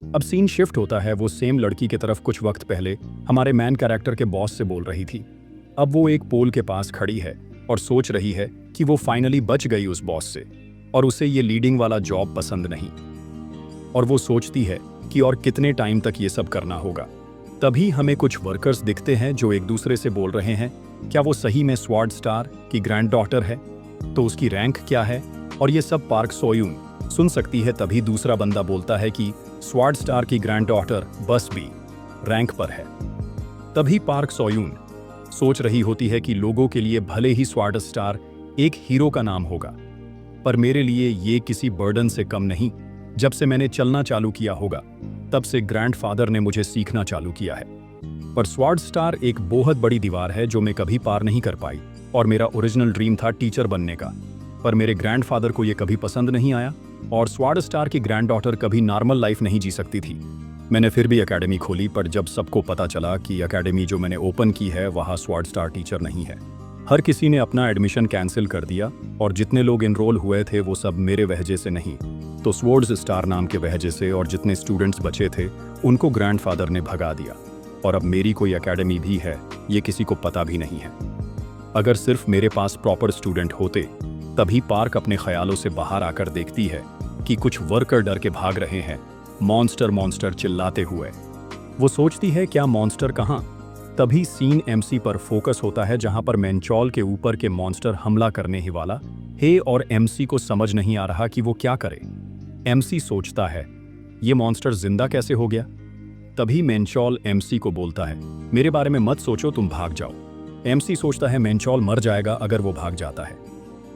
अब scene shift होता है, वो सेम लड़की की तरफ कुछ वक्त पहले हमारे मैन कैरेक्टर के बॉस से बोल रही थी। अब वो एक पोल के पास खड़ी है और सोच रही है कि वो फाइनली बच गई उस बॉस से और उसे ये लीडिंग वाला जॉब पसंद नहीं। और वो सोचती है कि और कितने टाइम तक ये सब करना होगा। तभी हमें कुछ वर्कर्स दिखते हैं जो एक दूसरे से बोल रहे हैं, क्या वो सही में स्वॉर्ड स्टार की ग्रैंड डॉटर है? तो उसकी रैंक क्या है? और ये सब पार्क सोयून सुन सकती है। तभी दूसरा बंदा बोलता है कि स्वॉर्ड स्टार की ग्रैंड डॉटर बस बी रैंक पर है। तभी पार्क सोयून सोच रही होती है कि लोगों के लिए भले ही स्वॉर्ड स्टार एक हीरो का नाम होगा, पर मेरे लिए ये किसी बर्डन से कम नहीं। जब से मैंने चलना चालू किया होगा तब से ग्रैंडफादर ने मुझे सीखना चालू किया है। पर स्वॉर्ड स्टार एक बहुत बड़ी दीवार है जो मैं कभी पार नहीं कर पाई। और मेरा ओरिजिनल ड्रीम था टीचर बनने का, पर मेरे ग्रैंडफादर को यह कभी पसंद नहीं आया। और स्वॉर्ड स्टार की ग्रैंड डॉटर कभी नॉर्मल लाइफ नहीं जी सकती थी। मैंने फिर भी एकेडमी खोली, पर जब सबको पता चला कि एकेडमी जो मैंने ओपन की है वहाँ स्वॉर्ड स्टार टीचर नहीं है, हर किसी ने अपना एडमिशन कैंसिल कर दिया। और जितने लोग इनरोल हुए थे वो सब मेरे वजह से नहीं, तो स्वॉर्ड स्टार नाम के वजह से। और जितने स्टूडेंट्स बचे थे उनको ग्रैंडफादर ने भगा दिया। और अब मेरी कोई एकेडमी भी है ये किसी को पता भी नहीं है। अगर सिर्फ मेरे पास प्रॉपर स्टूडेंट होते। तभी पार्क अपने ख्यालों से बाहर आकर देखती है कि कुछ वर्कर डर के भाग रहे हैं, मॉन्स्टर मॉन्स्टर चिल्लाते हुए। वो सोचती है क्या मॉन्स्टर कहाँ? तभी सीन एमसी पर फोकस होता है, जहां पर मेंचॉल के ऊपर के मॉन्स्टर हमला करने ही वाला है। और एमसी को समझ नहीं आ रहा कि वो क्या करे। एमसी सोचता है ये मॉन्स्टर जिंदा कैसे हो गया? तभी मेंचॉल एमसी को बोलता है मेरे बारे में मत सोचो, तुम भाग जाओ। एमसी सोचता है मेंचॉल मर जाएगा अगर वो भाग जाता है।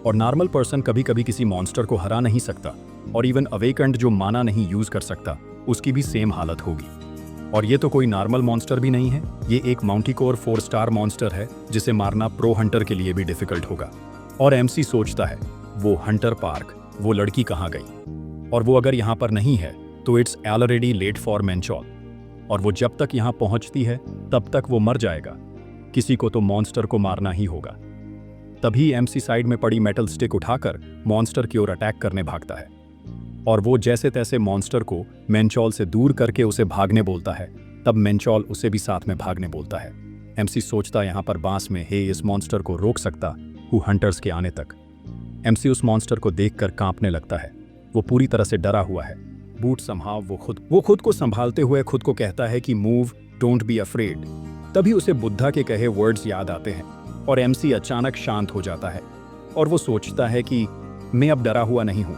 और नॉर्मल पर्सन कभी कभी किसी मॉन्स्टर को हरा नहीं सकता। और इवन अवेकंड जो माना नहीं यूज कर सकता उसकी भी सेम हालत होगी। और ये तो कोई नॉर्मल मॉन्स्टर भी नहीं है, ये एक माउंटिकोर 4 स्टार मॉन्स्टर है जिसे मारना प्रो हंटर के लिए भी डिफिकल्ट होगा। और एमसी सोचता है वो हंटर पार्क, वो लड़की कहाँ गई? और वो अगर यहाँ पर नहीं है तो इट्स ऑलरेडी लेट फॉर मेंचॉल। और वो जब तक यहाँ पहुँचती है तब तक वो मर जाएगा। किसी को तो मॉन्स्टर को मारना ही होगा। तभी एमसी साइड में पड़ी मेटल स्टिक उठाकर मॉन्स्टर की ओर अटैक करने भागता है। और वो जैसे तैसे मॉन्स्टर को मेंचॉल से दूर करके उसे भागने बोलता है। तब मेंचॉल उसे भी साथ में भागने बोलता है। एमसी सोचता यहाँ पर बांस में है इस मॉन्स्टर को रोक सकता हूँ हंटर्स के आने तक। एमसी उस मॉन्स्टर को देखकर कांपने लगता है। वो पूरी तरह से डरा हुआ है। बूट संभाव वो खुद को संभालते हुए खुद को कहता है कि मूव, डोंट बी अफ्रेड। तभी उसे बुद्धा के कहे वर्ड्स याद आते हैं और एमसी अचानक शांत हो जाता है। और वो सोचता है कि मैं अब डरा हुआ नहीं हूं।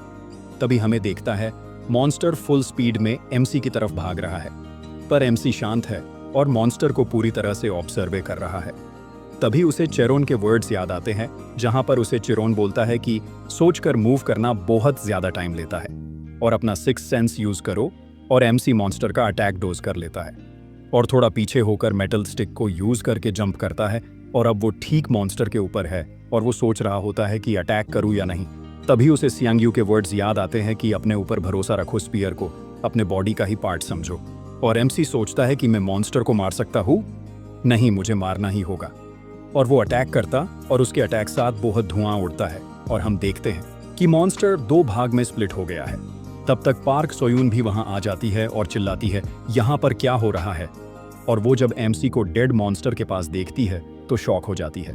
तभी हमें देखता है मॉन्स्टर फुल स्पीड में एमसी की तरफ भाग रहा है, पर एमसी शांत है और मॉन्स्टर को पूरी तरह से ऑब्जर्व कर रहा है। तभी उसे चिरोन के वर्ड्स याद आते हैं, जहां पर उसे चिरोन बोलता है कि सोचकर मूव करना बहुत ज्यादा टाइम लेता है और अपना 6 सेंस यूज करो। और एमसी मॉन्स्टर का अटैक डोज कर लेता है और थोड़ा पीछे होकर मेटल स्टिक को यूज करके जंप करता है। और अब वो ठीक मॉन्स्टर के ऊपर है और वो सोच रहा होता है कि अटैक करूं या नहीं। तभी उसे सियांग यू के वर्ड्स याद आते हैं कि अपने ऊपर भरोसा रखो, स्पीयर को अपने बॉडी का ही पार्ट समझो। और एमसी सोचता है कि मैं मॉन्स्टर को मार सकता हूँ, नहीं मुझे मारना ही होगा। और वो अटैक करता और उसके अटैक साथ बहुत धुआं उड़ता है और हम देखते हैं कि मॉन्स्टर 2 भाग में स्प्लिट हो गया है। तब तक पार्क सोयून भी वहां आ जाती है और चिल्लाती है यहाँ पर क्या हो रहा है। और वो जब एमसी को डेड मॉन्स्टर के पास देखती है तो शॉक हो जाती है।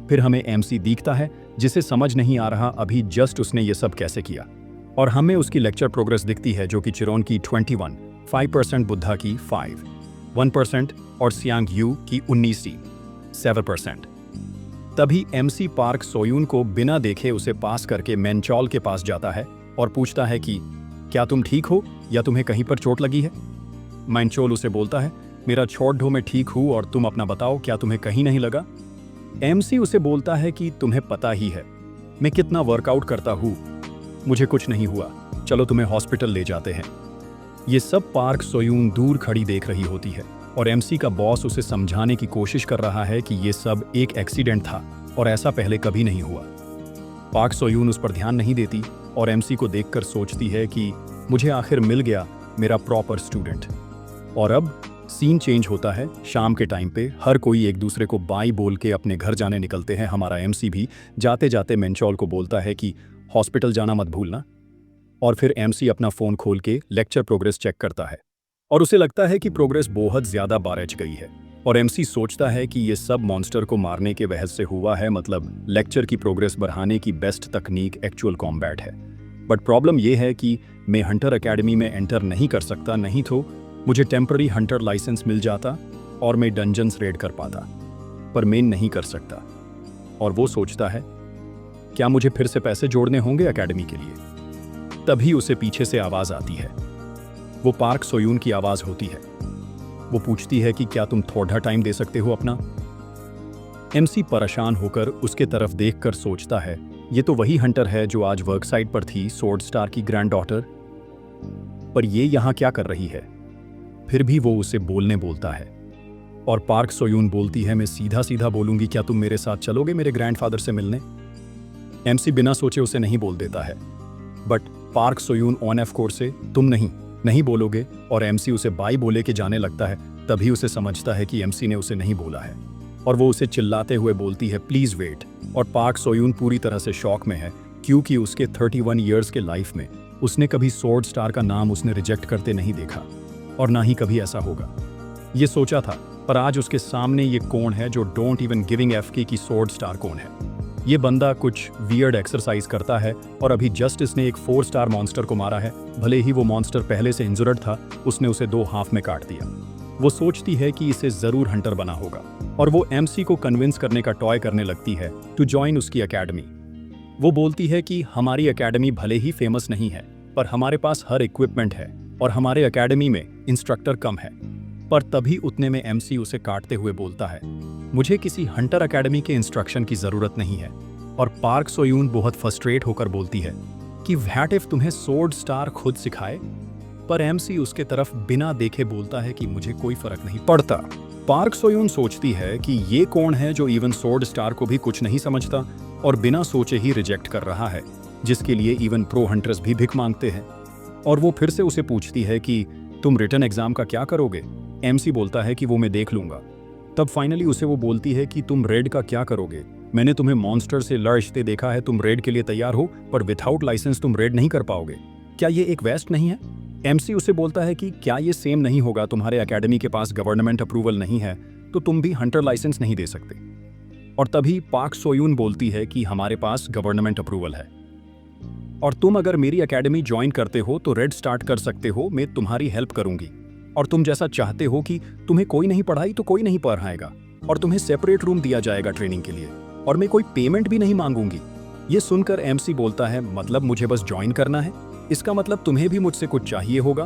फिर हमें एमसी दिखता है जिसे समझ नहीं आ रहा अभी जस्ट उसने ये सब कैसे किया। और हमें उसकी लेक्चर प्रोग्रेस दिखती है जो कि चिरोन की 21, 5%, बुद्धा की 5, 1% और सियांग यू की 19, 7%। तभी एमसी पार्क सोयून को बिना देखे उसे पास करके मेंचॉल के पास जाता है और पूछता है कि क्या तुम ठीक हो या तुम्हें कहीं पर चोट लगी है? मेंचॉल उसे बोलता है मेरा छोड़ दो, मैं ठीक हूं और तुम अपना बताओ, क्या तुम्हें कहीं नहीं लगा? एमसी उसे बोलता है कि तुम्हें पता ही है मैं कितना वर्कआउट करता हूं, मुझे कुछ नहीं हुआ, चलो तुम्हें हॉस्पिटल ले जाते हैं। ये सब पार्क सोयून दूर खड़ी देख रही होती है और एमसी का बॉस उसे समझाने की कोशिश कर रहा है कि ये सब एक एक्सीडेंट था और ऐसा पहले कभी नहीं हुआ। पार्क सोयून उस पर ध्यान नहीं देती और एमसी को देखकर सोचती है कि मुझे आखिर मिल गया मेरा प्रॉपर स्टूडेंट। और अब सीन चेंज होता है। शाम के टाइम पे हर कोई एक दूसरे को बाय बोल के अपने घर जाने निकलते हैं। हमारा एमसी भी जाते जाते मेंचॉल को बोलता है कि हॉस्पिटल जाना मत भूलना। और फिर एमसी अपना फ़ोन खोल के लेक्चर प्रोग्रेस चेक करता है और उसे लगता है कि प्रोग्रेस बहुत ज़्यादा बढ़ गई है। और एमसी सोचता है कि ये सब मॉन्स्टर को मारने के वजह से हुआ है, मतलब लेक्चर की प्रोग्रेस बढ़ाने की बेस्ट तकनीक एक्चुअल कॉम्बैट है। बट प्रॉब्लम ये है कि मैं हंटर एकेडमी में एंटर नहीं कर सकता, नहीं तो मुझे टेम्पररी हंटर लाइसेंस मिल जाता और मैं डंजन्स रेड कर पाता, पर मैं नहीं कर सकता। और वो सोचता है क्या मुझे फिर से पैसे जोड़ने होंगे एकेडमी के लिए। तभी उसे पीछे से आवाज़ आती है। वो पार्क सोयून की आवाज़ होती है। वो पूछती है कि क्या तुम थोड़ा टाइम दे सकते हो अपना। एमसी परेशान होकर उसके तरफ देखकर सोचता है ये तो वही हंटर है जो आज वर्क साइट पर थी, स्वॉर्ड स्टार की ग्रैंड डॉटर। पर ये यहाँ क्या कर रही है। फिर भी वो उसे बोलने बोलता है और पार्क सोयून बोलती है मैं सीधा सीधा बोलूंगी, क्या तुम मेरे साथ चलोगे मेरे ग्रैंडफादर से मिलने। एमसी बिना सोचे उसे नहीं बोल देता है, बट पार्क सोयून ऑन ऑफ कोर्स से तुम नहीं बोलोगे और एमसी उसे बाय बोले के जाने लगता है। तभी उसे समझता है कि एमसी ने उसे नहीं बोला है और वो उसे चिल्लाते हुए बोलती है प्लीज वेट। और पार्क सोयून पूरी तरह से शॉक में है क्योंकि उसके 31 इयर्स के लाइफ में उसने कभी स्वॉर्ड स्टार का नाम उसने रिजेक्ट करते नहीं देखा और ना ही कभी ऐसा होगा। ये सोचा था, पर आज उसके सामने ये कौन है जो डोंट इवन गिविंग एफ की स्वॉर्ड स्टार कौन है। ये बंदा कुछ वियर्ड एक्सरसाइज करता है और अभी जस्ट इसने एक 4 स्टार मॉन्स्टर को मारा है। भले ही वो मॉन्स्टर पहले से इंजुर्ड था, उसने उसे 2 हाफ में काट दिया। वो सोचती है कि इसे जरूर हंटर बना होगा और वो एमसी को कन्विंस करने का टॉय करने लगती है टू जॉइन उसकी एकेडमी। वो बोलती है कि हमारी एकेडमी भले ही फेमस नहीं है, पर हमारे पास हर इक्विपमेंट है और हमारे एकेडमी में इंस्ट्रक्टर कम है। पर तभी उतने में एमसी उसे काटते हुए बोलता है मुझे किसी हंटर एकेडमी के इंस्ट्रक्शन की जरूरत नहीं है। और पार्क सोयून बहुत फ्रस्ट्रेट होकर बोलती है कि व्हाट इफ तुम्हें स्वॉर्ड स्टार खुद सिखाए। पर एमसी उसके तरफ बिना देखे बोलता है कि मुझे कोई फर्क नहीं पड़ता। पार्क सोयून सोचती है कि ये कौन है जो इवन स्वॉर्ड स्टार को भी कुछ नहीं समझता और बिना सोचे ही रिजेक्ट कर रहा है, जिसके लिए इवन प्रो हंटर्स भी भिख मांगते हैं। और वो फिर से उसे पूछती है कि तुम रिटर्न एग्जाम का क्या करोगे। एमसी बोलता है कि वो मैं देख लूंगा। तब फाइनली उसे वो बोलती है कि तुम रेड का क्या करोगे। मैंने तुम्हें मॉन्स्टर से लड़ते देखा है, तुम रेड के लिए तैयार हो, पर विदाउट लाइसेंस तुम रेड नहीं कर पाओगे। क्या ये एक वेस्ट नहीं है। एमसी उसे बोलता है कि क्या ये सेम नहीं होगा, तुम्हारे एकेडमी के पास गवर्नमेंट अप्रूवल नहीं है तो तुम भी हंटर लाइसेंस नहीं दे सकते। और तभी पार्क सोयून बोलती है कि हमारे पास गवर्नमेंट अप्रूवल है और तुम अगर मेरी एकेडमी ज्वाइन करते हो तो रेड स्टार्ट कर सकते हो, मैं तुम्हारी हेल्प करूंगी। और तुम जैसा चाहते हो कि तुम्हें कोई नहीं पढ़ाई तो कोई नहीं पढ़ाएगा और तुम्हें सेपरेट रूम दिया जाएगा ट्रेनिंग के लिए और मैं कोई पेमेंट भी नहीं मांगूंगी। ये सुनकर एमसी बोलता है मतलब मुझे बस ज्वाइन करना है, इसका मतलब तुम्हें भी मुझसे कुछ चाहिए होगा।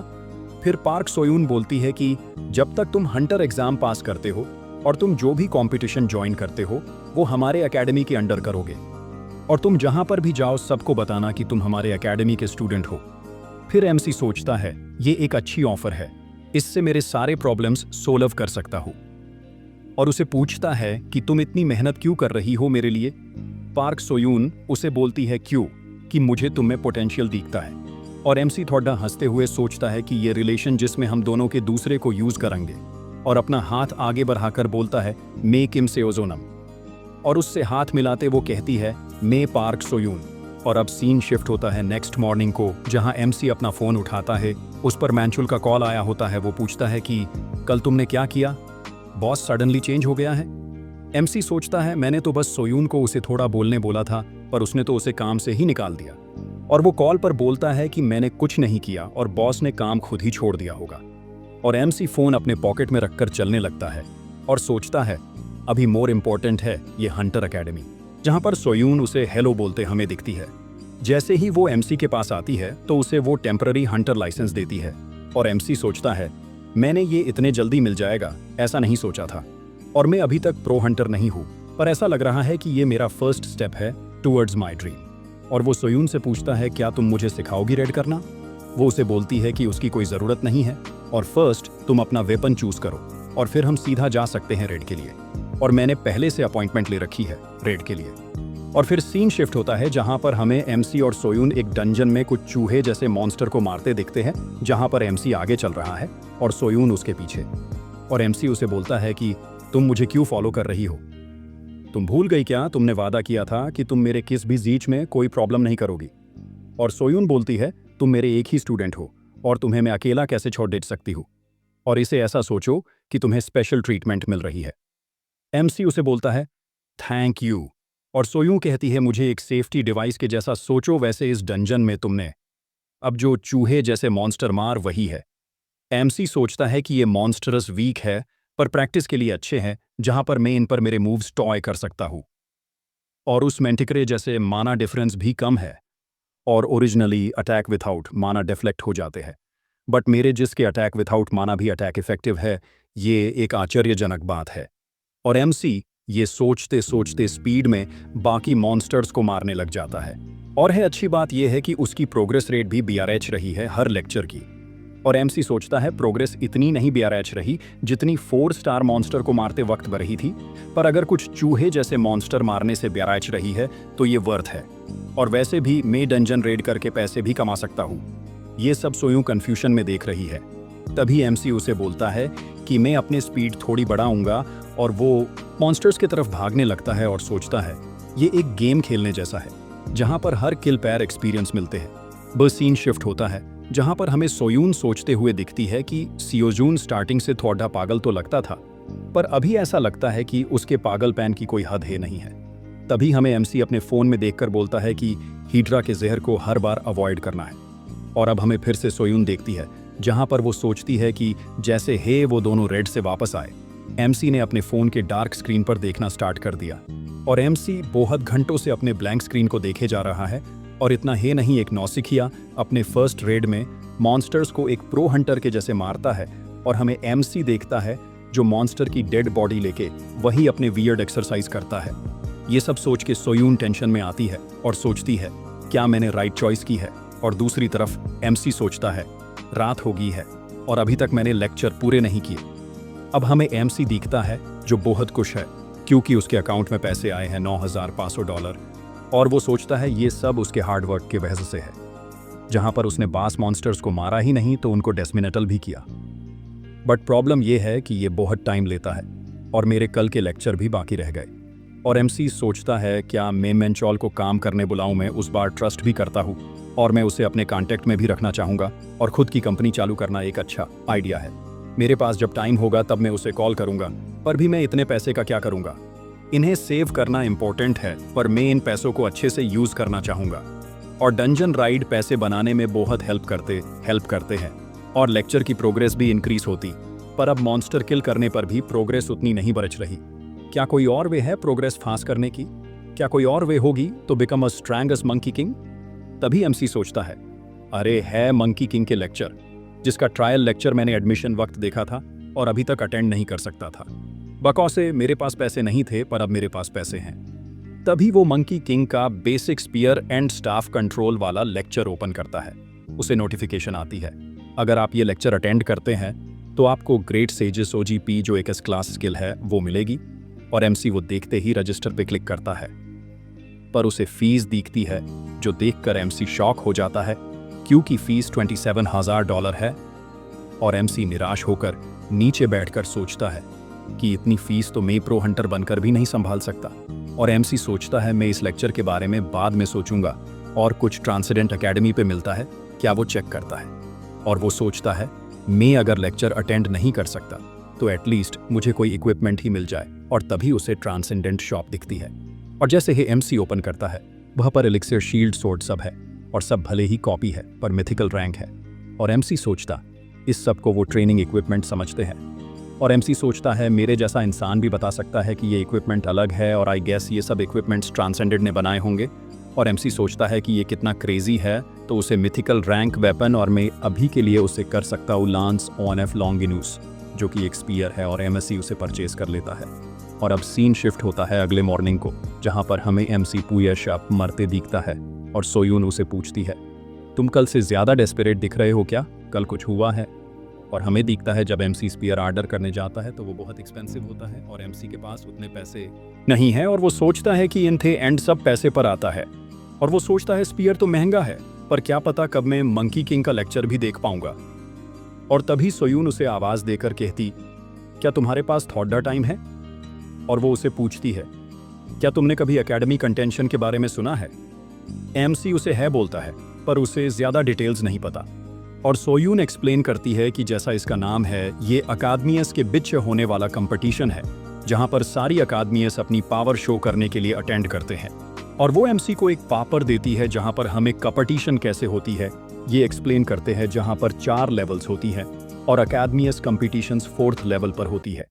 फिर पार्क सोयून बोलती है कि जब तक तुम हंटर एग्जाम पास करते हो और तुम जो भी कंपटीशन ज्वाइन करते हो वो हमारे एकेडमी के अंडर करोगे और तुम जहां पर भी जाओ सबको बताना कि तुम हमारे एकेडमी के स्टूडेंट हो। फिर एमसी सोचता है ये एक अच्छी ऑफर है, इससे मेरे सारे प्रॉब्लम्स सोल्व कर सकता हूं। और उसे पूछता है कि तुम इतनी मेहनत क्यों कर रही हो मेरे लिए। पार्क सोयून उसे बोलती है क्यों कि मुझे तुम में पोटेंशियल दिखता है। और एमसी थोड़ा हंसते हुए सोचता है कि ये रिलेशन जिसमें हम दोनों के दूसरे को यूज करेंगे और अपना हाथ आगे बढ़ाकर बोलता है मेक हिम सेओजोनम। और उससे हाथ मिलाते वो कहती है मे पार्क सोयून। और अब सीन शिफ्ट होता है नेक्स्ट मॉर्निंग को, जहां एमसी अपना फोन उठाता है। उस पर मैंचुल का कॉल आया होता है। वो पूछता है कि कल तुमने क्या किया, बॉस सडनली चेंज हो गया है। एमसी सोचता है मैंने तो बस सोयून को उसे थोड़ा बोलने बोला था, पर उसने तो उसे काम से ही निकाल दिया। और वो कॉल पर बोलता है कि मैंने कुछ नहीं किया और बॉस ने काम खुद ही छोड़ दिया होगा। और एमसी फोन अपने पॉकेट में रखकर चलने लगता है और सोचता है अभी मोर इम्पोर्टेंट है ये हंटर एकेडमी, जहां पर सोयून उसे हेलो बोलते हमें दिखती है। जैसे ही वो एमसी के पास आती है तो उसे वो टेम्पररी हंटर लाइसेंस देती है और एमसी सोचता है मैंने ये इतने जल्दी मिल जाएगा ऐसा नहीं सोचा था और मैं अभी तक प्रो हंटर नहीं हूँ, पर ऐसा लग रहा है कि ये मेरा फर्स्ट स्टेप है टुवर्ड्स माई ड्रीम। और वो सोयून से पूछता है क्या तुम मुझे सिखाओगी रेड करना। वो उसे बोलती है कि उसकी कोई ज़रूरत नहीं है और फर्स्ट तुम अपना वेपन चूज करो और फिर हम सीधा जा सकते हैं रेड के लिए, और मैंने पहले से अपॉइंटमेंट ले रखी है रेड के लिए। और फिर सीन शिफ्ट होता है जहां पर हमें एमसी और सोयून एक डंजन में कुछ चूहे जैसे मॉन्स्टर को मारते दिखते हैं, जहां पर एमसी आगे चल रहा है और सोयून उसके पीछे। और एमसी उसे बोलता है कि तुम मुझे क्यों फॉलो कर रही हो, तुम भूल गई क्या तुमने वादा किया था कि तुम मेरे किस भी जीच में कोई प्रॉब्लम नहीं करोगी। और सोयून बोलती है तुम मेरे एक ही स्टूडेंट हो और तुम्हें मैं अकेला कैसे छोड़ दे सकती हूँ। और इसे ऐसा सोचो कि तुम्हें स्पेशल ट्रीटमेंट मिल रही है। एमसी उसे बोलता है थैंक यू। और सोयूं कहती है मुझे एक सेफ्टी डिवाइस के जैसा सोचो, वैसे इस डंजन में तुमने अब जो चूहे जैसे मॉन्स्टर मार वही है। एमसी सोचता है कि ये मॉन्स्टरस वीक है पर प्रैक्टिस के लिए अच्छे हैं, जहां पर मैं इन पर मेरे मूव्स टॉय कर सकता हूं। और उस मेंटिक्रे जैसे माना डिफरेंस भी कम है और ओरिजिनली अटैक विथआउट माना डिफ्लेक्ट हो जाते हैं। बट मेरे जिसके अटैक विथआउट माना भी अटैक इफेक्टिव है, ये एक आश्चर्यजनक बात है। और एमसी ये सोचते सोचते स्पीड में बाकी मॉन्स्टर्स को मारने लग जाता है। और है अच्छी बात यह है कि उसकी प्रोग्रेस रेट भी बीआरएच रही है हर लेक्चर की। और एमसी सोचता है प्रोग्रेस इतनी नहीं बीआरएच रही जितनी 4 स्टार मॉन्स्टर को मारते वक्त रही थी, पर अगर कुछ चूहे जैसे मॉन्स्टर मारने से बीआरएच रही है तो ये वर्थ है। और वैसे भी मैं डंजन रेड करके पैसे भी कमा सकता हूँ। ये सब सोयूं कन्फ्यूजन में देख रही है। तभी एमसी उसे बोलता है कि मैं अपने स्पीड थोड़ी बढ़ाऊंगा, और वो मॉन्स्टर्स की तरफ भागने लगता है और सोचता है ये एक गेम खेलने जैसा है जहां पर हर किल पैर एक्सपीरियंस मिलते हैं। बस सीन शिफ्ट होता है जहां पर हमें सोयून सोचते हुए दिखती है कि सियोजून स्टार्टिंग से थोड़ा पागल तो लगता था, पर अभी ऐसा लगता है कि उसके पागलपैन की कोई हद है नहीं है। तभी हमें एमसी अपने फोन में देखकर बोलता है कि हीड्रा के जहर को हर बार अवॉइड करना है। और अब हमें फिर से सोयून देखती है जहां पर वो सोचती है कि जैसे हे वो दोनों रेड से वापस आए। एमसी ने अपने फोन के डार्क स्क्रीन पर देखना स्टार्ट कर दिया और एमसी बहुत घंटों से अपने ब्लैंक स्क्रीन को देखे जा रहा है। और इतना ही नहीं, एक नौसिखिया अपने फर्स्ट रेड में मॉन्स्टर्स को एक प्रो हंटर के जैसे मारता है और हमें एमसी देखता है जो मॉन्स्टर की डेड बॉडी लेके वही अपने वियर्ड एक्सरसाइज करता है। ये सब सोच के सोयून टेंशन में आती है और सोचती है क्या मैंने राइट चॉइस की है। और दूसरी तरफ एमसी सोचता है रात हो गई है और अभी तक मैंने लेक्चर पूरे नहीं किए। अब हमें एमसी दिखता है जो बहुत खुश है क्योंकि उसके अकाउंट में पैसे आए हैं $9,500। और वो सोचता है ये सब उसके हार्डवर्क की वजह से है। जहां पर उसने बास मॉन्स्टर्स को मारा ही नहीं तो उनको डेस्मिनेटल भी किया। बट प्रॉब्लम ये है कि ये बहुत टाइम लेता है और मेरे कल के लेक्चर भी बाकी रह गए। और एमसी सोचता है क्या मैं मेंचॉल को काम करने बुलाऊं, मैं उस बार ट्रस्ट भी करता हूँ और मैं उसे अपने कॉन्टेक्ट में भी रखना चाहूँगा और खुद की कंपनी चालू करना एक अच्छा आइडिया है। मेरे पास जब टाइम होगा तब मैं उसे कॉल करूँगा, पर भी मैं इतने पैसे का क्या करूँगा। इन्हें सेव करना इंपॉर्टेंट है पर मैं इन पैसों को अच्छे से यूज़ करना चाहूँगा। और डंजन राइड पैसे बनाने में बहुत हेल्प करते हैं और लेक्चर की प्रोग्रेस भी इंक्रीज होती। पर अब मॉन्स्टर किल करने पर भी प्रोग्रेस उतनी नहीं बच रही। क्या कोई और वे है प्रोग्रेस फास्ट करने की? क्या कोई और वे होगी तो become a strongest monkey king? तभी एमसी सोचता है अरे है मंकी किंग के लेक्चर, जिसका ट्रायल लेक्चर मैंने एडमिशन वक्त देखा था और अभी तक अटेंड नहीं कर सकता था। बकौसे मेरे पास पैसे नहीं थे पर अब मेरे पास पैसे हैं। तभी वो मंकी किंग का basic spear and staff control वाला लेक्चर ओपन करता है। उसे नोटिफिकेशन आती है अगर आप ये लेक्चर अटेंड करते हैं तो आपको ग्रेट सेजेस ओजीपी जो एक क्लास स्किल है वो मिलेगी। और एमसी वो देखते ही रजिस्टर पे क्लिक करता है, पर उसे फीस दिखती है जो देखकर एमसी शॉक हो जाता है क्योंकि फीस $27,000 है। और एमसी निराश होकर नीचे बैठकर सोचता है कि इतनी फीस तो मैं प्रो हंटर बनकर भी नहीं संभाल सकता। और एमसी सोचता है मैं इस लेक्चर के बारे में बाद में सोचूंगा। और कुछ ट्रांसेंडेंट एकेडमी पे मिलता है, क्या वो चेक करता है और वो सोचता है मैं अगर लेक्चर अटेंड नहीं कर सकता तो एटलीस्ट मुझे कोई इक्विपमेंट ही मिल जाए। और तभी उसे ट्रांसेंडेंट शॉप दिखती है और जैसे ही एमसी ओपन करता है वह पर एलिक्सिर शील्ड सोर्ड सब है और सब भले ही कॉपी है पर मिथिकल रैंक है। और एमसी सोचता इस सब को वो ट्रेनिंग इक्विपमेंट समझते हैं। और एमसी सोचता है मेरे जैसा इंसान भी बता सकता है कि ये इक्विपमेंट अलग है और आई गेस ये सब इक्विपमेंट्स ट्रांसेंडेंट ने बनाए होंगे। और एमसी सोचता है कि ये कितना क्रेजी है तो उसे मिथिकल रैंक वेपन और मैं अभी के लिए उसे कर सकता हूँ लांस ऑनएफ लॉन्गिनूस जो कि एक स्पीयर है और एमएससी उसे परचेज कर लेता है। और अब सीन शिफ्ट होता है अगले मॉर्निंग को जहां पर हमें एमसी पुयशअप मरते दिखता है और सोयून उसे पूछती है तुम कल से ज्यादा डेस्परेट दिख रहे हो क्या, कल कुछ हुआ है? और हमें दिखता है जब एमसी स्पीयर ऑर्डर करने जाता है तो वो बहुत एक्सपेंसिव होता है और एमसी के पास उतने पैसे नहीं है। और वो सोचता है कि इन थे एंड सब पैसे पर आता है और वो सोचता है स्पीयर तो महंगा है पर क्या पता कब मैं मंकी किंग का लेक्चर भी देख पाऊंगा। और तभी सोयून उसे आवाज देकर कहती क्या तुम्हारे पास थोड़ा टाइम है? और वो उसे पूछती है क्या तुमने कभी एकेडमी कंटेंशन के बारे में सुना है? एमसी उसे है बोलता है पर उसे ज़्यादा डिटेल्स नहीं पता। और सोयून एक्सप्लेन करती है कि जैसा इसका नाम है, ये अकादमियस के बीच होने वाला कंपटीशन है, जहां पर सारी अकादमियस अपनी पावर शो करने के लिए अटेंड करते हैं। और वो एमसी को एक पापर देती है जहां पर हमें कंपटीशन कैसे होती है ये एक्सप्लेन करते हैं, जहां पर 4 लेवल्स होती है और अकादमियस कंपटीशंस 4th लेवल पर होती है।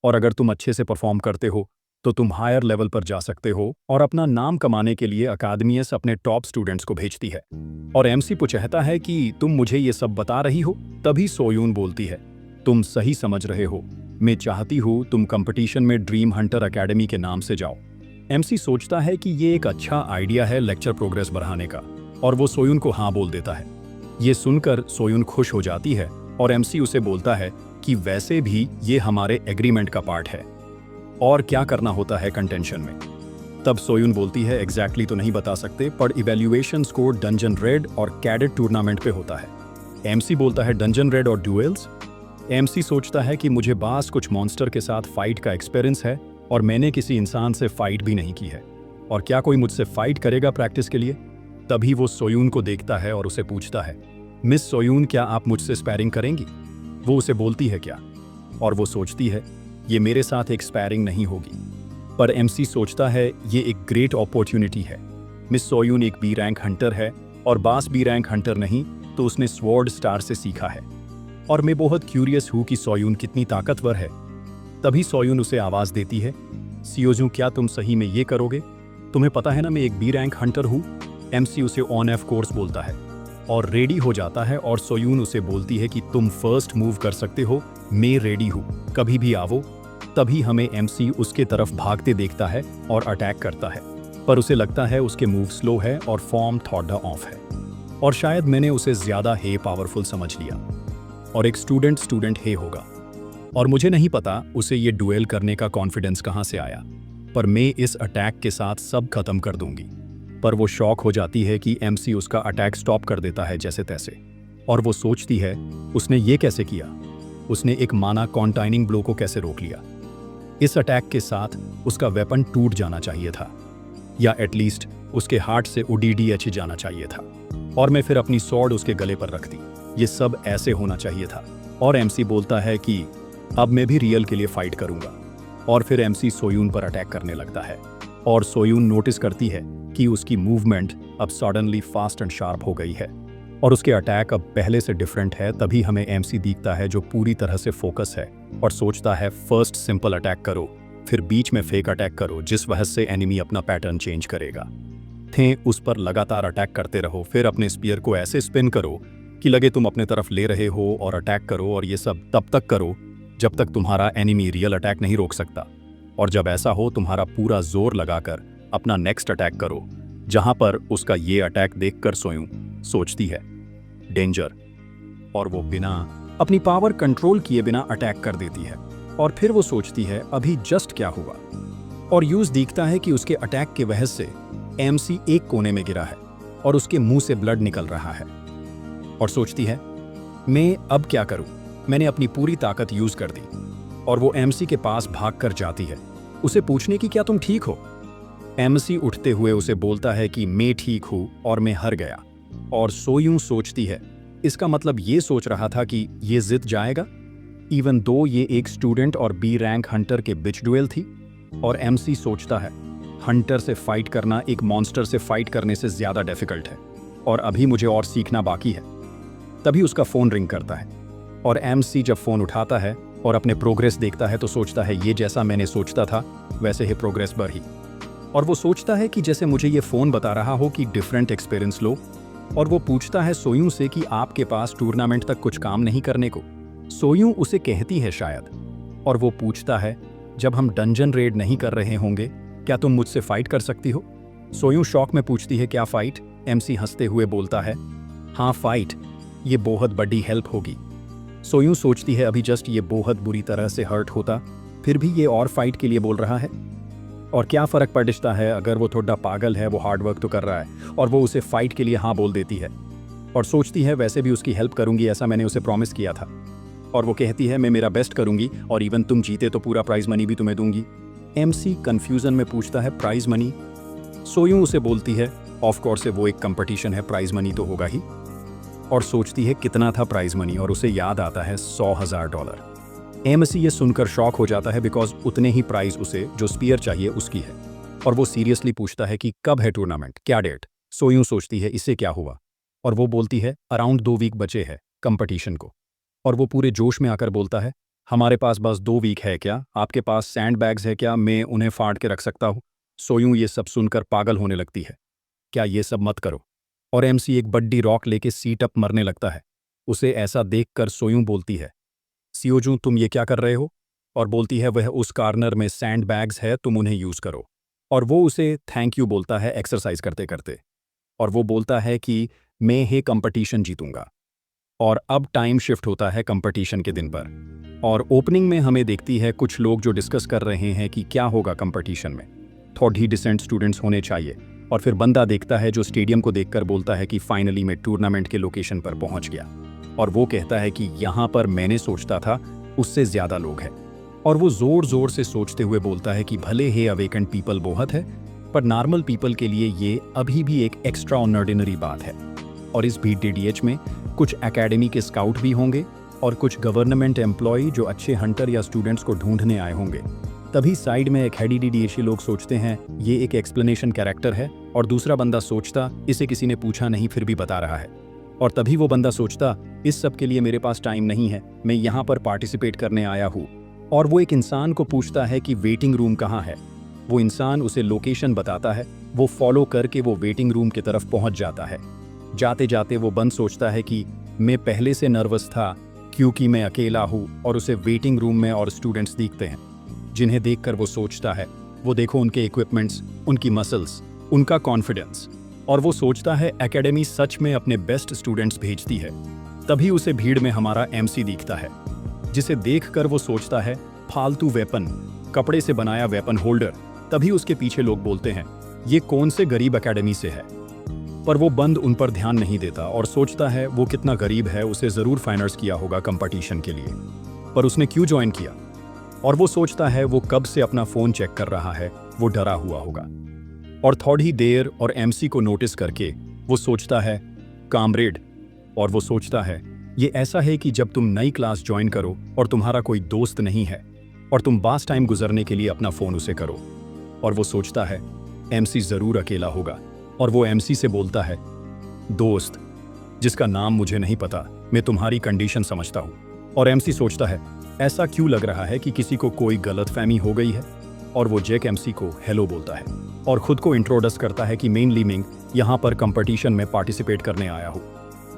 और अगर तुम अच्छे से परफॉर्म करते हो तो तुम हायर लेवल पर जा सकते हो और अपना नाम कमाने के लिए अकादमियस अपने टॉप स्टूडेंट्स को भेजती है। और एमसी पूछता है कि तुम मुझे ये सब बता रही हो? तभी सोयून बोलती है, तुम सही समझ रहे हो, मैं चाहती हूँ तुम कंपटीशन में ड्रीम हंटर एकेडमी के नाम से जाओ। एमसी सोचता है कि ये एक अच्छा आइडिया है लेक्चर प्रोग्रेस बढ़ाने का, और वो सोयून को हाँ बोल देता है। ये सुनकर सोयून खुश हो जाती है और एमसी उसे बोलता है कि वैसे भी ये हमारे एग्रीमेंट का पार्ट है और क्या करना होता है कंटेंशन में। तब सोयून बोलती है एग्जैक्टली तो नहीं बता सकते, पर इवैल्यूएशन स्कोर डंजन रेड और कैडेट टूर्नामेंट पे होता है। एमसी बोलता है डंजन रेड और ड्यूएल्स। एमसी सोचता है कि मुझे बास कुछ मॉन्स्टर के साथ फाइट का एक्सपीरियंस है और मैंने किसी इंसान से फाइट भी नहीं की है, और क्या कोई मुझसे फाइट करेगा प्रैक्टिस के लिए? तभी वो सोयून को देखता है और उसे पूछता है, मिस सोयून, क्या आप मुझसे स्पैरिंग करेंगी? वो उसे बोलती है क्या, और वो सोचती है ये मेरे साथ एक स्पैरिंग नहीं होगी। पर एमसी सोचता है ये एक ग्रेट अपॉर्चुनिटी है। मिस सोयून एक बी रैंक हंटर है और बास बी रैंक हंटर नहीं, तो उसने स्वॉर्ड स्टार से सीखा है, और मैं बहुत क्यूरियस हूँ कि सोयून कितनी ताकतवर है। तभी सोयून उसे आवाज़ देती है, सियोजू, क्या तुम सही में ये करोगे? तुम्हें पता है ना मैं एक बी रैंक हंटर हूँ। एमसी उसे ऑन ऑफ कोर्स बोलता है और रेडी हो जाता है, और सोयून उसे बोलती है कि तुम फर्स्ट मूव कर सकते हो, मैं रेडी हूँ, कभी भी आवो। तभी हमें एमसी उसके तरफ भागते देखता है और अटैक करता है, पर उसे लगता है उसके मूव स्लो है और फॉर्म थोड़ा ऑफ है, और शायद मैंने उसे ज़्यादा हे पावरफुल समझ लिया और एक स्टूडेंट हे होगा, और मुझे नहीं पता उसे ये डुएल करने का कॉन्फिडेंस कहाँ से आया, पर मैं इस अटैक के साथ सब खत्म कर दूंगी। पर वो शॉक हो जाती है कि एमसी उसका अटैक स्टॉप कर देता है जैसे तैसे, और वो सोचती है उसने ये कैसे किया, उसने एक माना कॉन्टाइनिंग ब्लो को कैसे रोक लिया। इस अटैक के साथ उसका वेपन टूट जाना चाहिए था, या एटलीस्ट उसके हार्ट से UDDH जाना चाहिए था, और मैं फिर अपनी स्वॉर्ड उसके गले पर रखती। ये सब ऐसे होना चाहिए था। और एमसी बोलता है कि अब मैं भी रियल के लिए फाइट करूंगा, और फिर एमसी सोयून पर अटैक करने लगता है, और सोयून नोटिस करती है कि उसकी मूवमेंट अब सडनली फास्ट एंड शार्प हो गई है, और उसके अटैक अब पहले से डिफरेंट है। तभी हमें एमसी दिखता है जो पूरी तरह से फोकस है और सोचता है फर्स्ट सिंपल अटैक करो, फिर बीच में फेक अटैक करो, जिस वजह से एनिमी अपना पैटर्न चेंज करेगा। थे उस पर लगातार अटैक करते रहो, फिर अपने स्पीयर को ऐसे स्पिन करो कि लगे तुम अपने तरफ ले रहे हो, और अटैक करो, और ये सब तब तक करो जब तक तुम्हारा एनिमी रियल अटैक नहीं रोक सकता। और जब ऐसा हो तुम्हारा पूरा जोर लगाकर अपना नेक्स्ट अटैक करो, जहां पर उसका ये अटैक देखकर सोयून सोचती है डेंजर, और वो बिना अपनी पावर कंट्रोल किए बिना अटैक कर देती है। और फिर वो सोचती है अभी जस्ट क्या हुआ, और यूज दिखता है कि उसके अटैक के वजह से एमसी एक कोने में गिरा है और उसके मुंह से ब्लड निकल रहा है, और सोचती है मैं अब क्या करूं, मैंने अपनी पूरी ताकत यूज कर दी। और वो एमसी के पास भागकर जाती है उसे पूछने की क्या तुम ठीक हो। एमसी उठते हुए उसे बोलता है कि मैं ठीक हूं और मैं हार गया। और सोयून सोचती है इसका मतलब ये सोच रहा था कि ये जीत जाएगा, इवन दो ये एक स्टूडेंट और बी रैंक हंटर के बीच डुएल थी। और एमसी सोचता है हंटर से फाइट करना एक मॉन्स्टर से फाइट करने से ज्यादा डिफिकल्ट है, और अभी मुझे और सीखना बाकी है। तभी उसका फोन रिंग करता है, और एमसी जब फोन उठाता है और अपने प्रोग्रेस देखता है तो सोचता है ये जैसा मैंने सोचता था वैसे ही प्रोग्रेस बढ़ी। और वो सोचता है कि जैसे मुझे ये फोन बता रहा हो कि डिफरेंट एक्सपीरियंस लो। और वो पूछता है सोयून से कि आपके पास टूर्नामेंट तक कुछ काम नहीं करने को। सोयून उसे कहती है शायद, और वो पूछता है जब हम डंजन रेड नहीं कर रहे होंगे क्या तुम मुझसे फाइट कर सकती हो। सोयून शॉक में पूछती है क्या फाइट। एमसी हंसते हुए बोलता है हाँ फाइट, ये बहुत बड़ी हेल्प होगी। सोयून सोचती है अभी जस्ट ये बहुत बुरी तरह से हर्ट होता, फिर भी ये और फाइट के लिए बोल रहा है, और क्या फ़र्क पड़ता है अगर वो थोड़ा पागल है, वो हार्ड वर्क तो कर रहा है। और वो उसे फाइट के लिए हाँ बोल देती है, और सोचती है वैसे भी उसकी हेल्प करूंगी, ऐसा मैंने उसे प्रॉमिस किया था। और वो कहती है मैं मेरा बेस्ट करूंगी, और इवन तुम जीते तो पूरा प्राइज मनी भी तुम्हें दूंगी। एमसी कंफ्यूजन में पूछता है प्राइज मनी। सोयून उसे बोलती है ऑफ कोर्स वो एक कंपटीशन है, प्राइज मनी तो होगा ही। और सोचती है कितना था प्राइज मनी, और उसे याद आता है $100,000। एमसी ये सुनकर शॉक हो जाता है बिकॉज उतने ही प्राइज उसे जो स्पीयर चाहिए उसकी है। और वो सीरियसली पूछता है कि कब है टूर्नामेंट, क्या डेट। सो यूं सोचती है इससे क्या हुआ, और वो बोलती है अराउंड 2 वीक बचे हैं कंपटीशन को। और वो पूरे जोश में आकर बोलता है हमारे पास बस 2 वीक है क्या, आपके पास सैंड बैग्स है क्या, मैं उन्हें फाड़ के रख सकता हूँ। सोयूं ये सब सुनकर पागल होने लगती है, क्या ये सब मत करो। और एमसी एक बड्डी रॉक लेके सीट अप मरने लगता है। उसे ऐसा देखकर सोयूं बोलती है सियोजू तुम ये क्या कर रहे हो। और बोलती है वह उस कार्नर में सैंड बैग्स है, तुम उन्हें यूज करो। और वो उसे थैंक यू बोलता है एक्सरसाइज करते करते। और वो बोलता है कि मैं ये कंपटीशन जीतूंगा। और अब टाइम शिफ्ट होता है कंपटीशन के दिन पर। और ओपनिंग में हमें देखती है कुछ लोग जो डिस्कस कर रहे हैं कि क्या होगा कंपटीशन में। थोड़ा ही डिसेंट स्टूडेंट्स होने चाहिए। और फिर बंदा देखता है जो स्टेडियम को देखकर बोलता है कि फाइनली मैं टूर्नामेंट के लोकेशन पर पहुंच गया। और वो कहता है कि यहाँ पर मैंने सोचता था उससे ज्यादा लोग हैं। और वो जोर जोर से सोचते हुए बोलता है कि भले ही अवेकेंड पीपल बहुत है, पर नॉर्मल पीपल के लिए ये अभी भी एक एक्स्ट्रा ऑर्डिनरी बात है। और इस BTDH में कुछ एकेडमी के स्काउट भी होंगे और कुछ गवर्नमेंट एम्प्लॉय जो अच्छे हंटर या स्टूडेंट्स को ढूंढने आए होंगे। तभी साइड में एक HDDDHE लोग सोचते हैं ये एक एक्सप्लेनेशन कैरेक्टर है, और दूसरा बंदा सोचता इसे किसी ने पूछा नहीं फिर भी बता रहा है। और तभी वो बंदा सोचता इस सब के लिए मेरे पास टाइम नहीं है, मैं यहाँ पर पार्टिसिपेट करने आया हूँ। और वो एक इंसान को पूछता है कि वेटिंग रूम कहाँ है। वो इंसान उसे लोकेशन बताता है, वो फॉलो करके वो वेटिंग रूम की तरफ पहुँच जाता है। जाते जाते वो बंद सोचता है कि मैं पहले से नर्वस था क्योंकि मैं अकेला हूँ, और उसे वेटिंग रूम में और स्टूडेंट्स दिखते हैं जिन्हें देखकर वो सोचता है वो देखो उनके इक्विपमेंट्स, उनकी मसल्स, उनका कॉन्फिडेंस। और वो सोचता है एकेडमी सच में अपने बेस्ट स्टूडेंट्स भेजती है। तभी उसे भीड़ में हमारा MC दिखता है, जिसे देखकर वो सोचता है फालतू वेपन, कपड़े से बनाया वेपन होल्डर। तभी उसके पीछे लोग बोलते हैं ये कौन से गरीब एकेडमी से है। पर वो बंद उन पर ध्यान नहीं देता और सोचता है वो कितना गरीब है, उसे जरूर फाइनेंस किया होगा कंपटीशन के लिए, पर उसने क्यों ज्वाइन किया। और वो सोचता है वो कब से अपना फोन चेक कर रहा है, वो डरा हुआ होगा। और थोड़ी देर और MC को नोटिस करके वो सोचता है कामरेड। और वो सोचता है ये ऐसा है कि जब तुम नई क्लास ज्वाइन करो और तुम्हारा कोई दोस्त नहीं है और तुम पास टाइम गुजरने के लिए अपना फोन उसे करो। और वो सोचता है MC जरूर अकेला होगा। और वो MC से बोलता है दोस्त जिसका नाम मुझे नहीं पता, मैं तुम्हारी कंडीशन समझता हूँ। और MC सोचता है ऐसा क्यों लग रहा है कि किसी को कोई गलतफहमी हो गई है। और वो जैक MC को हेलो बोलता है और खुद को इंट्रोड्यूस करता है कि मेन लीमिंग यहाँ पर कंपटीशन में पार्टिसिपेट करने आया हूँ।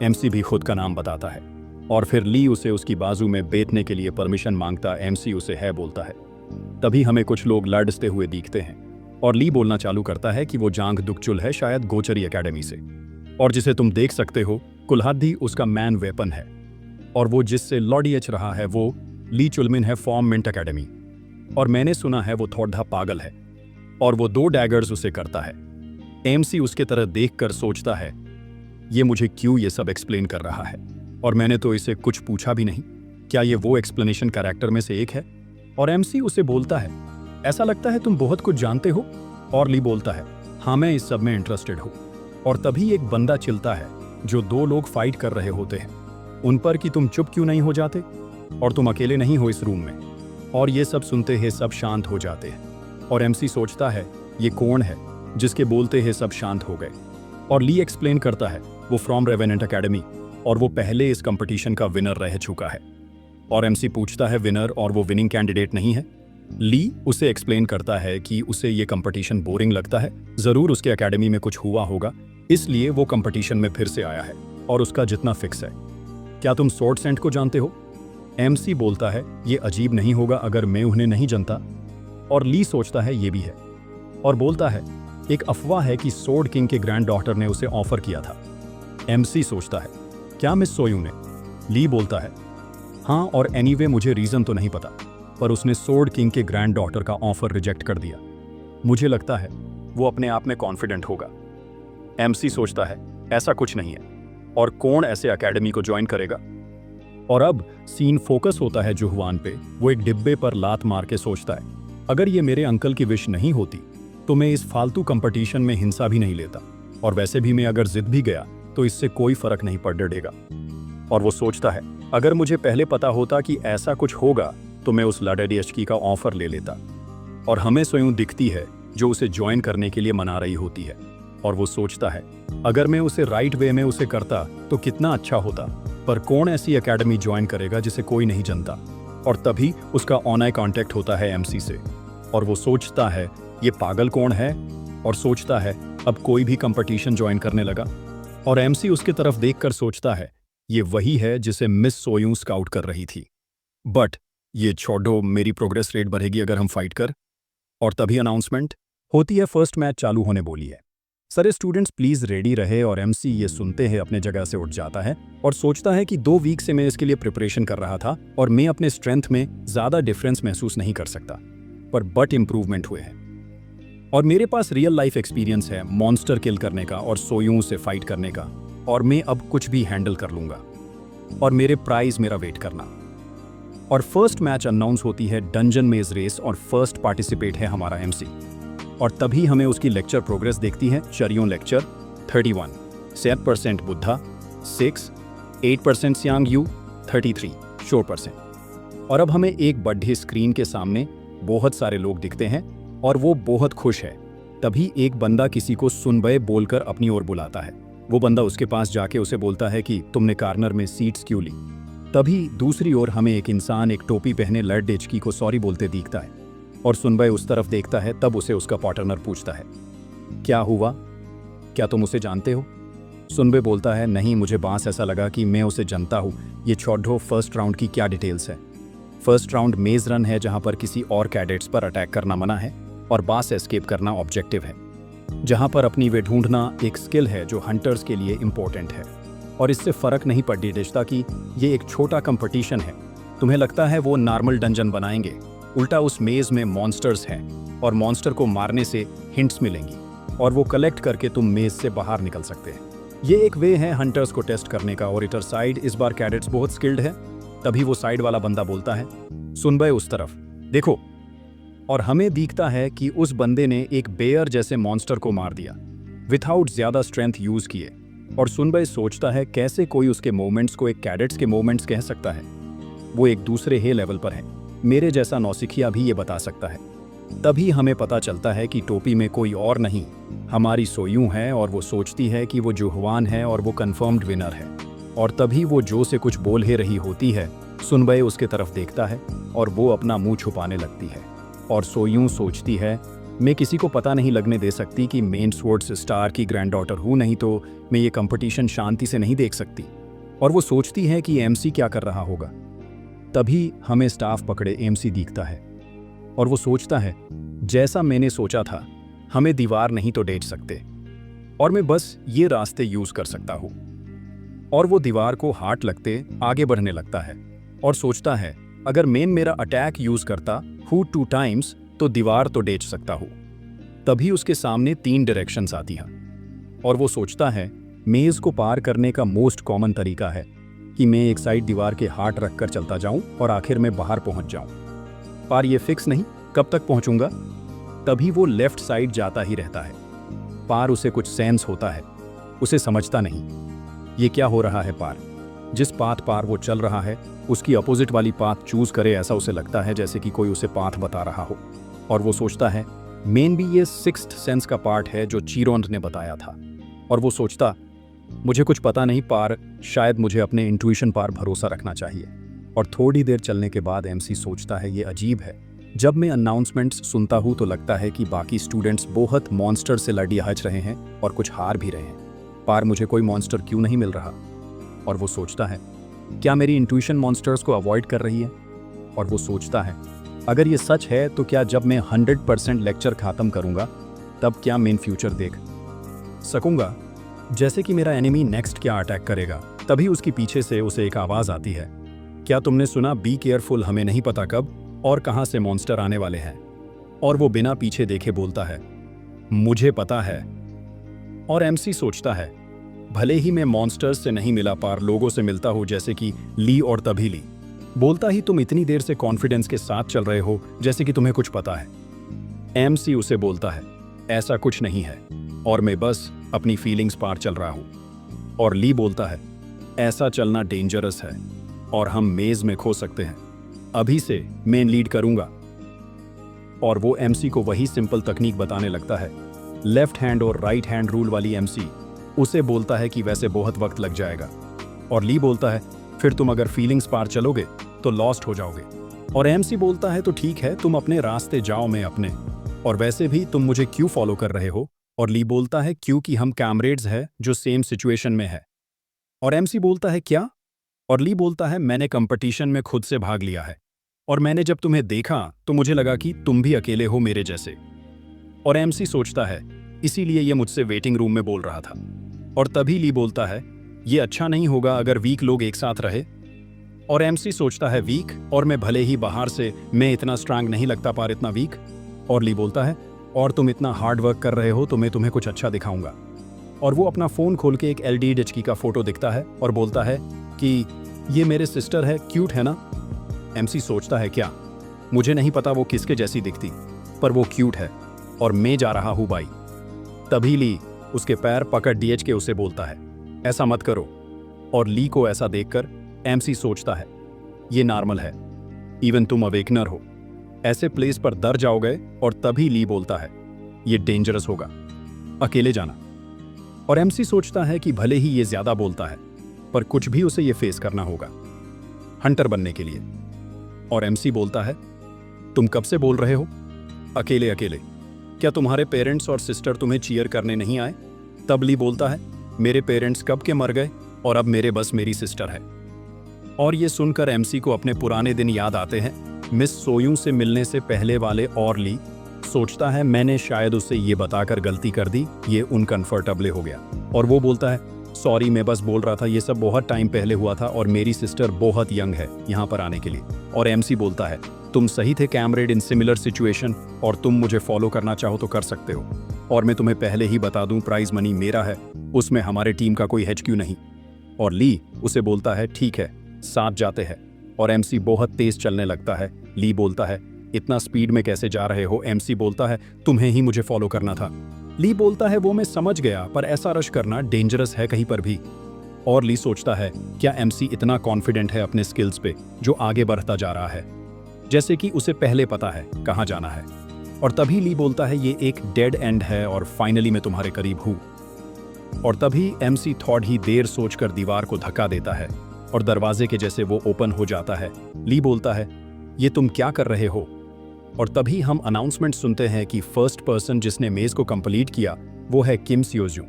MC भी खुद का नाम बताता है। और फिर ली उसे उसकी बाजू में बैठने के लिए परमिशन मांगता, MC उसे है बोलता है। तभी हमें कुछ लोग लड़ते हुए दिखते हैं और ली बोलना चालू करता है कि वो जांग दुकचुल है शायद गोचरी एकेडमी से, और जिसे तुम देख सकते हो कुल्हादी उसका मैन वेपन है। और वो जिससे लॉडियच रहा है वो ली चुलमिन है फॉर्म मिंट एकेडमी, और मैंने सुना है वो थोड़ा पागल है। और वो 2 डैगर्स उसे करता है। MC उसके तरह देखकर सोचता है ये मुझे क्यों ये सब एक्सप्लेन कर रहा है, और मैंने तो इसे कुछ पूछा भी नहीं, क्या ये वो एक्सप्लेनेशन कैरेक्टर में से एक है। और MC उसे बोलता है ऐसा लगता है तुम बहुत कुछ जानते हो। और ली बोलता है हाँ मैं इस सब में इंटरेस्टेड हूँ। और तभी एक बंदा चिल्लाता है जो 2 लोग फाइट कर रहे होते हैं उन पर कि तुम चुप क्यों नहीं हो जाते, और तुम अकेले नहीं हो इस रूम में। और ये सब सुनते हैं सब शांत हो जाते हैं। और MC सोचता है ये कौन है जिसके बोलते हैं सब शांत हो गए। और ली एक्सप्लेन करता है वो फ्रॉम रेवेनेंट एकेडमी, और वो पहले इस कंपटीशन का विनर रह चुका है। और MC पूछता है विनर और वो विनिंग कैंडिडेट नहीं है। ली उसे एक्सप्लेन करता है कि उसे ये कंपटीशन बोरिंग लगता है, जरूर उसके एकेडमी में कुछ हुआ होगा इसलिए वो कंपटीशन में फिर से आया है और उसका जितना फिक्स है। क्या तुम स्वॉर्ड सेंट को जानते हो। MC बोलता है ये अजीब नहीं होगा अगर मैं उन्हें नहीं जानता। और ली सोचता है ये भी है और बोलता है एक अफवाह है कि स्वॉर्ड किंग के ग्रैंड डॉटर ने उसे ऑफर किया था। MC सोचता है क्या मिस सोयू ने। ली बोलता है हाँ, और एनीवे मुझे रीजन तो नहीं पता, पर उसने स्वॉर्ड किंग के ग्रैंड डॉटर का ऑफर रिजेक्ट कर दिया। मुझे लगता है वो अपने आप में कॉन्फिडेंट होगा। MC सोचता है ऐसा कुछ नहीं है, और कौन ऐसे एकेडमी को ज्वाइन करेगा। और अब सीन फोकस होता है जुहवान पे। वो एक डिब्बे पर लात मार के सोचता है अगर ये मेरे अंकल की विश नहीं होती तो मैं इस फालतू कंपटीशन में हिस्सा भी नहीं लेता। और वैसे भी मैं अगर जिद भी गया तो इससे कोई फर्क नहीं पड़ेगा। और वो सोचता है, अगर मुझे पहले पता होता कि ऐसा कुछ होगा तो मैं उस लड़की का ऑफर ले लेता। और हमें स्वयं दिखती है जो उसे ज्वाइन करने के लिए मना रही होती है। और वो सोचता है, अगर मैं उसे राइट वे में उसे करता तो कितना अच्छा होता, पर कौन ऐसी एकेडमी ज्वाइन करेगा जिसे कोई नहीं जानता। और तभी उसका ऑन आई कांटेक्ट होता है एमसी से। और वो सोचता है, ये पागल कौन है, और सोचता है अब कोई भी कंपटीशन ज्वाइन करने लगा। और एमसी उसकी तरफ देखकर सोचता है, ये वही है जिसे मिस सोयूं स्काउट कर रही थी। बट ये छोड़ो, मेरी प्रोग्रेस रेट बढ़ेगी अगर हम फाइट कर। और तभी अनाउंसमेंट होती है, फर्स्ट मैच चालू होने बोली है। सारे स्टूडेंट्स प्लीज रेडी रहे। और एमसी ये सुनते हैं अपने जगह से उठ जाता है और सोचता है कि 2 वीक से मैं इसके लिए प्रिपरेशन कर रहा था और मैं अपने स्ट्रेंथ में ज्यादा डिफरेंस महसूस नहीं कर सकता, पर बट इंप्रूवमेंट हुए हैं। और मेरे पास रियल लाइफ एक्सपीरियंस है मॉन्स्टर किल करने का और सोयूं से फाइट करने का, और मैं अब कुछ भी हैंडल कर लूंगा। और मेरे प्राइज मेरा वेट करना। और फर्स्ट मैच अनाउंस होती है, डंजन मेज रेस, और फर्स्ट पार्टिसिपेट है हमारा एमसी। और तभी हमें उसकी लेक्चर प्रोग्रेस देखती है। चरियों लेक्चर 31, 7% बुद्धा 6, 8% सियांग यू 33 शोर %। और अब हमें एक बड़े स्क्रीन के सामने बहुत सारे लोग दिखते हैं और वो बहुत खुश है। तभी एक बंदा किसी को सुनबे बोलकर अपनी ओर बुलाता है। वो बंदा उसके पास जाके उसे बोलता है कि तुमने कार्नर में सीट्स क्यों ली। तभी दूसरी ओर हमें एक इंसान एक टोपी पहने लड़की को सॉरी बोलते दिखता है। और सुनबे उस तरफ देखता है। तब उसे उसका पार्टनर पूछता है, क्या हुआ, क्या तुम उसे जानते हो? सुनबे बोलता है, नहीं, मुझे बांस ऐसा लगा कि मैं उसे जानता हूँ। ये छोड़ो, फर्स्ट राउंड की क्या डिटेल्स है? फर्स्ट राउंड मेज रन है जहाँ पर किसी और कैडेट्स पर अटैक करना मना है और बांस एस्केप करना ऑब्जेक्टिव है, जहाँ पर अपनी वे ढूंढना एक स्किल है जो हंटर्स के लिए इंपॉर्टेंट है। और इससे फर्क नहीं पड़ती रिश्ता कि ये एक छोटा कंपटीशन है। तुम्हें लगता है वो नॉर्मल डंजन बनाएंगे, उल्टा उस मेज में मॉन्स्टर्स हैं और मॉन्स्टर को मारने से हिंट्स मिलेंगी और वो कलेक्ट करके तुम मेज से बाहर निकल सकते हैं। ये एक वे है हंटर्स को टेस्ट करने का। और इधर साइड इस बार कैडेट्स बहुत स्किल्ड है। तभी वो साइड वाला बंदा बोलता है, सुनबे उस तरफ देखो। और हमें दिखता है कि उस बंदे ने एक बेयर जैसे मॉन्स्टर को मार दिया विथआउट ज्यादा स्ट्रेंथ यूज किए। और सुनबे सोचता है, कैसे कोई उसके मूवमेंट्स को एक कैडेट्स के मूवमेंट्स कह सकता है? वो एक दूसरे ही लेवल पर है। मेरे जैसा नौसिखिया भी ये बता सकता है। तभी हमें पता चलता है कि टोपी में कोई और नहीं, हमारी सोयूं है। और वो सोचती है कि वो जुहवान है और वो कंफर्म्ड विनर है। और तभी वो जो से कुछ बोल ही रही होती है। सुनबे उसके तरफ देखता है और वो अपना मुंह छुपाने लगती है। और सोयूं सोचती है, मैं किसी को पता नहीं लगने दे सकती कि मेन स्वॉर्ड्स स्टार की ग्रैंड डॉटर हूँ, नहीं तो मैं ये कंपटीशन शांति से नहीं देख सकती। और वो सोचती है कि एमसी क्या कर रहा होगा। तभी हमें स्टाफ पकड़े एमसी दिखता है और वो सोचता है, जैसा मैंने सोचा था, हमें दीवार नहीं तो डेट सकते और मैं बस ये रास्ते यूज कर सकता हूँ। और वो दीवार को हाथ लगते आगे बढ़ने लगता है और सोचता है, अगर मैं मेरा अटैक यूज करता हूँ 2 टाइम्स तो दीवार तो डेट सकता हूँ। तभी उसके सामने 3 डायरेक्शंस आती हैं और वो सोचता है, मेज को पार करने का मोस्ट कॉमन तरीका है कि मैं एक साइड दीवार के हाथ रखकर चलता जाऊं और आखिर में बाहर पहुंच जाऊं। पर ये फिक्स नहीं कब तक पहुंचूंगा। तभी वो लेफ्ट साइड जाता ही रहता है। पार उसे कुछ सेंस होता है, उसे समझता नहीं ये क्या हो रहा है। पार जिस पाथ पार वो चल रहा है उसकी अपोजिट वाली पाथ चूज करे, ऐसा उसे लगता है जैसे कि कोई उसे पाथ बता रहा हो। और वो सोचता है, मेन भी ये 6th सेंस का पार्ट है जो चीरोन ने बताया था। और वो सोचता, मुझे कुछ पता नहीं, पार शायद मुझे अपने इंट्यूशन पर भरोसा रखना चाहिए। और थोड़ी देर चलने के बाद एमसी सोचता है, ये अजीब है, जब मैं अनाउंसमेंट्स सुनता हूँ तो लगता है कि बाकी स्टूडेंट्स बहुत मॉन्स्टर से लड़ी हच रहे हैं और कुछ हार भी रहे हैं। पार मुझे कोई मॉन्स्टर क्यों नहीं मिल रहा? और वो सोचता है, क्या मेरी इंट्यूशन मॉन्स्टर्स को अवॉइड कर रही है? और वो सोचता है, अगर ये सच है तो क्या जब मैं 100% लेक्चर खत्म करूंगा तब क्या मैं फ्यूचर देख सकूंगा, जैसे कि मेरा एनिमी नेक्स्ट क्या अटैक करेगा? तभी उसकी पीछे से उसे एक आवाज आती है, क्या तुमने सुना, बी केयरफुल, हमें नहीं पता कब और कहां से मॉन्स्टर आने वाले हैं। और वो बिना पीछे देखे बोलता है, मुझे पता है। और एमसी सोचता है, भले ही मैं मॉन्स्टर्स से नहीं मिला, पार लोगों से मिलता हूं, जैसे कि ली। और तभी ली बोलता ही, तुम इतनी देर से कॉन्फिडेंस के साथ चल रहे हो जैसे कि तुम्हें कुछ पता है। एमसी उसे बोलता है, ऐसा कुछ नहीं है, और मैं बस अपनी फीलिंग्स पार चल रहा हूँ। और ली बोलता है, ऐसा चलना डेंजरस है और हम मेज में खो सकते हैं। अभी से मैं लीड करूंगा। और वो एमसी को वही सिंपल तकनीक बताने लगता है, लेफ्ट हैंड और राइट हैंड रूल वाली। एमसी उसे बोलता है कि वैसे बहुत वक्त लग जाएगा। और ली बोलता है, फिर तुम अगर फीलिंग्स पार चलोगे तो लॉस्ट हो जाओगे। और एमसी बोलता है, तो ठीक है, तुम अपने रास्ते जाओ, मैं अपने। और वैसे भी तुम मुझे क्यों फॉलो कर रहे हो? और ली बोलता है, क्योंकि हम कैमरेड्स हैं जो सेम सिचुएशन में है। और एमसी बोलता है, क्या? और ली बोलता है, मैंने कंपटीशन में खुद से भाग लिया है और मैंने जब तुम्हें देखा तो मुझे लगा कि तुम भी अकेले हो मेरे जैसे। और एमसी सोचता है, इसीलिए ये मुझसे वेटिंग रूम में बोल रहा था। और तभी ली बोलता है, ये अच्छा नहीं होगा अगर वीक लोग एक साथ रहे। और एमसी सोचता है, वीक? और मैं भले ही बाहर से मैं इतना स्ट्रांग नहीं लगता पर इतना वीक। और ली बोलता है, और तुम इतना हार्ड वर्क कर रहे हो तो मैं तुम्हें कुछ अच्छा दिखाऊंगा। और वो अपना फ़ोन खोल के एक LDHQ का फोटो दिखता है और बोलता है कि ये मेरे सिस्टर है, क्यूट है ना? एमसी सोचता है, क्या? मुझे नहीं पता वो किसके जैसी दिखती, पर वो क्यूट है और मैं जा रहा हूँ बाई। तभी ली उसके पैर पकड़ DHK उसे बोलता है, ऐसा मत करो। और ली को ऐसा देखकर एमसी सोचता है, ये नॉर्मल है, इवन तुम अवेकनर हो, ऐसे प्लेस पर डर जाओगे। और तभी ली बोलता है, ये डेंजरस होगा, अकेले जाना। और एमसी सोचता है कि भले ही ये ज्यादा बोलता है पर कुछ भी उसे ये फेस करना होगा हंटर बनने के लिए। और एमसी बोलता है, तुम कब से बोल रहे हो अकेले अकेले? क्या तुम्हारे पेरेंट्स और सिस्टर तुम्हें चीयर करने नहीं आए? तब ली बोलता है, मेरे पेरेंट्स कब के मर गए और अब मेरे बस मेरी सिस्टर है। और ये सुनकर एमसी को अपने पुराने दिन याद आते हैं, मिस सोयूं से मिलने से पहले वाले। और ली सोचता है, मैंने शायद उसे ये बताकर गलती कर दी, ये अनकंफर्टेबल हो गया। और वो बोलता है, सॉरी, मैं बस बोल रहा था, ये सब बहुत टाइम पहले हुआ था और मेरी सिस्टर बहुत यंग है यहाँ पर आने के लिए। और एमसी बोलता है, तुम सही थे कैमरेड इन सिमिलर सिचुएशन, और तुम मुझे फॉलो करना चाहो तो कर सकते हो। और मैं तुम्हें पहले ही बता दूं, प्राइज मनी मेरा है, उसमें हमारे टीम का कोई HQ नहीं। और ली उसे बोलता है, ठीक है, साथ जाते हैं। और एमसी बहुत तेज चलने लगता है। ली बोलता है, इतना स्पीड में कैसे जा रहे हो? एमसी बोलता है, तुम्हें ही मुझे फॉलो करना था। ली बोलता है, वो मैं समझ गया, पर ऐसा रश करना डेंजरस है कहीं पर भी। और ली सोचता है, क्या एमसी इतना कॉन्फिडेंट है अपने स्किल्स पे जो आगे बढ़ता जा रहा है, जैसे कि उसे पहले पता है कहाँ जाना है। और तभी ली बोलता है, ये एक डेड एंड है और फाइनली मैं तुम्हारे करीब हूँ। और तभी एमसी थोड़ी ही देर सोचकर दीवार को धक्का देता है और दरवाजे के जैसे वो ओपन हो जाता है। ली बोलता है, ये तुम क्या कर रहे हो? और तभी हम अनाउंसमेंट सुनते हैं कि फर्स्ट पर्सन जिसने मेज को कंप्लीट किया वो है किम सियोजू।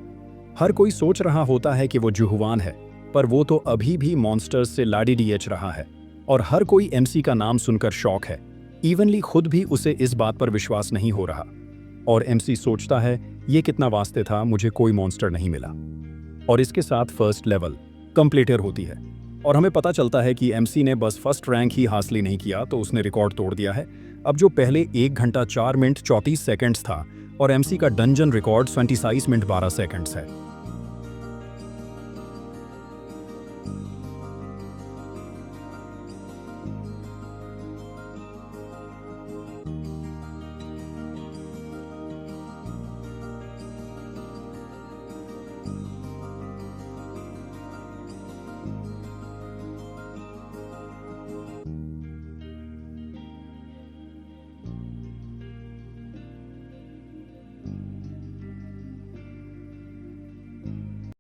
हर कोई सोच रहा होता है कि वो जुहुआन है, पर वो तो अभी भी मॉन्स्टर्स से लाडी डीएच रहा है। और हर कोई एमसी का नाम सुनकर शॉक है, इवनली खुद भी उसे इस बात पर विश्वास नहीं हो रहा। और एमसी सोचता है, ये कितना वास्ते था, मुझे कोई मॉन्स्टर नहीं मिला। और इसके साथ फर्स्ट लेवल कंप्लीटर होती है और हमें पता चलता है कि एमसी ने बस फर्स्ट रैंक ही हासिल नहीं किया तो उसने रिकॉर्ड तोड़ दिया है। अब जो पहले 1 घंटा 4 मिनट 34 सेकंड्स था और एमसी का डंजन रिकॉर्ड 27 मिनट 12 सेकंड्स है।